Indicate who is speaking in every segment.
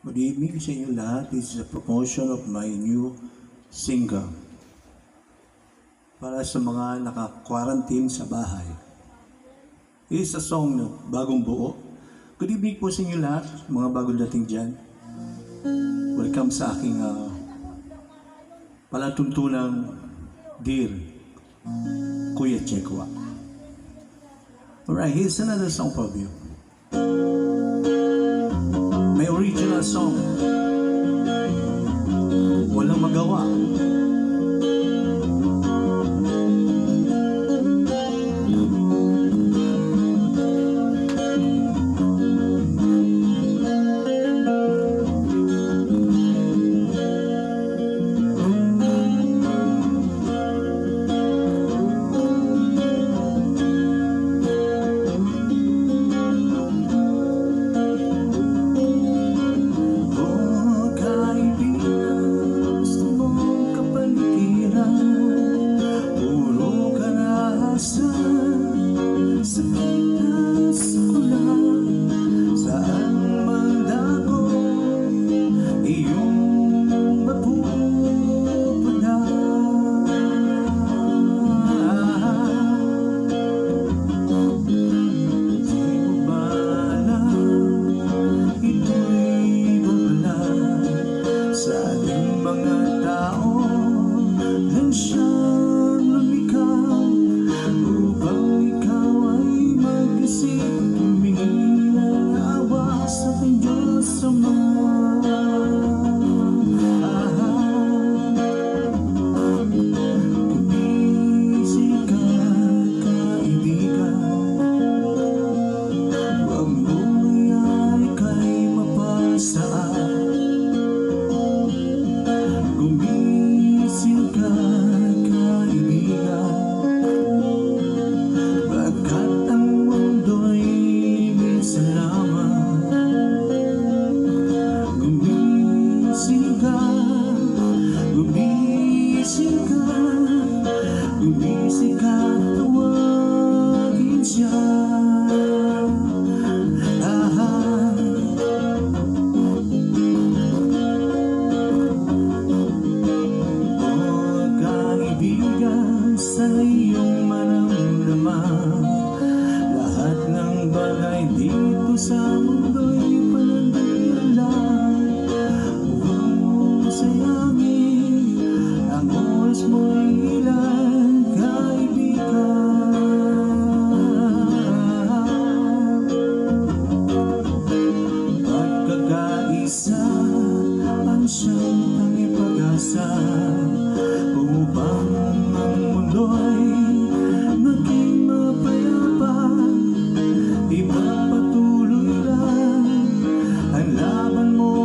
Speaker 1: Good evening sa inyo lahat. This is a promotion of my new single para sa mga naka-quarantine sa bahay. This is a song na bagong buo. Good evening po sa inyo lahat, mga bagong dating dyan. Welcome sa aking palatuntunang Dear Kuya Chekwa. Alright, here's another song for you. May original song. Walang magawa. Gumising ka, tawagin siya. O kaibigan, sa iyong maramdaman, lahat ng bagay dito sa mundo'y panandalian lang. Huwag mong sayangin ang oras mo'y ilan, kaibigan. Pagkakaisa ang siyang tanging pag-asa upang ang mundo'y maging mapayapa. Ipagpatuloy lang ang laban mo,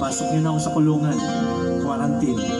Speaker 1: Pasok niyo na ako sa kulungan. Quarantine.